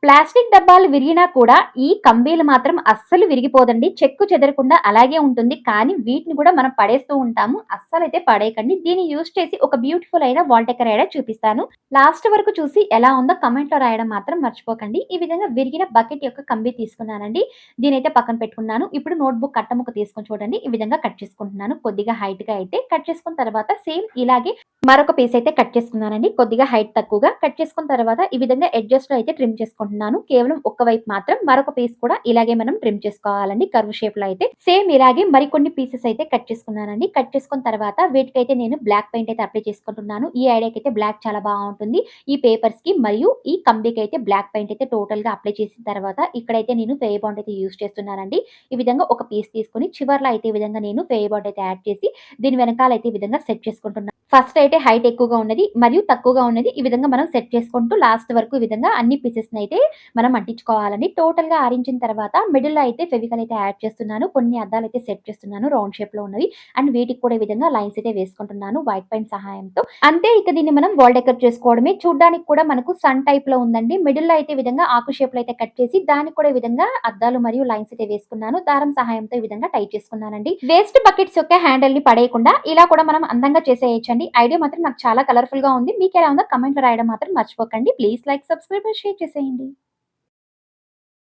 Plastic డబ్బాలు విరిగినా కూడా ఈ కంబీలు మాత్రం అస్సలు విరిగిపోదండి. చెక్కు చెదరకుండా అలాగే ఉంటుంది. కానీ వీటిని కూడా మనం పడేస్తూ ఉంటాము. అస్సలైతే పడేయకండి. దీన్ని యూజ్ చేసి ఒక బ్యూటిఫుల్ అయిన వాల్ డెకర్ ఐడియా చూపిస్తాను. లాస్ట్ వరకు చూసి ఎలా ఉందో కామెంట్‌లో రాయడం మాత్రం మర్చిపోకండి. ఈ విధంగా విరిగిన బకెట్ యొక్క కంబీ తీసుకున్నానండి. దీనైతే పక్కన పెట్టుకున్నాను. ఇప్పుడు నోట్‌బుక్ అట్టముక్క తీసుకొని చూడండి. ఈ విధంగా కట్ చేసుకుంటున్నాను. కొద్దిగా హైట్‌గా అయితే కట్ చేసుకున్న తర్వాత సేమ్ ఇలాగే మరొక పీస్ అయితే కట్ చేసుకున్నానండి. కొద్దిగా హైట్ తక్కువగా కట్ చేసుకున్న తర్వాత ఈ విధంగా ఎడ్జెస్‌లో అయితే ట్రిమ్ చేసుకుంటున్నాను. కేవలం ఒక్క వైపు మాత్రం మరొక పీస్ కూడా ఇలాగే మనం ట్రిమ్ చేసుకోవాలండి. కర్వ్ షేప్‌లో అయితే సేమ్ ఇలాగే మరికొన్ని పీసెస్ అయితే కట్ చేసుకున్నానండి. కట్ చేసుకున్న తర్వాత వీటికైతే నేను బ్లాక్ పెయింట్ అయితే అప్లై చేసుకుంటున్నాను. ఈ ఐడియాకైతే బ్లాక్ చాలా బావుంటుంది. ఈ పేపర్స్‌కి మరియు ఈ కంబికి అయితే బ్లాక్ పెయింట్ అయితే టోటల్‌గా అప్లై చేసిన తర్వాత ఇక్కడైతే నేను ఫెయిర్ బాండ్ అయితే యూజ్ చేస్తున్నానండి. ఈ విధంగా ఒక పీస్ తీసుకొని చివర్లో అయితే ఈ విధంగా నేను ఫెయిర్ బాండ్ అయితే యాడ్ చేసి దీని వెనకాల అయితే ఈ విధంగా సెట్ చేసుకుంటున్నాను. ఫస్ట్ అయితే హైట్ ఎక్కువగా ఉన్నది మరియు తక్కువగా ఉన్నది ఈ విధంగా మనం సెట్ చేసుకుంటూ లాస్ట్ వరకు ఈ విధంగా అన్ని పీసెస్‌ని అయితే మనం అంటించుకోవాలండి. టోటల్‌గా ఆరించిన తర్వాత మిడిల్‌లో అయితే ఫెవికాల్ అయితే యాడ్ చేస్తున్నాను. కొన్ని అద్దాలైతే సెట్ చేస్తున్నాను రౌండ్ షేప్‌లో ఉన్నవి. అండ్ వీటికి కూడా ఈ విధంగా లైన్స్ అయితే వేసుకుంటున్నాను వైట్ పెయింట్ సహాయంతో. అంతే ఇక దీన్ని మనం వాల్ డెకర్ చేసుకోవడమే. చూడ్డానికి కూడా మనకు సన్ టైప్‌లో ఉందండి. మిడిల్‌లో అయితే ఈ విధంగా ఆకు షేప్‌లో అయితే కట్ చేసి దానికి కూడా ఈ విధంగా అద్దాలు మరియు లైన్స్ అయితే వేసుకున్నాను. దారం సహాయంతో ఈ విధంగా టై చేసుకున్నానండి. వేస్ట్ బకెట్స్ యొక్క హ్యాండిల్‌ని పడేయకుండా ఇలా కూడా మనం అందంగా చేసేయొచ్చండి. ఐడియా మాత్రం నాకు చాలా కలర్‌ఫుల్‌గా ఉంది. మీకెలా ఉందో కామెంట్‌లో రాయడం మాత్రం మర్చిపోకండి. ప్లీజ్ లైక్, సబ్స్క్రైబ్, షేర్ చేసేయండి.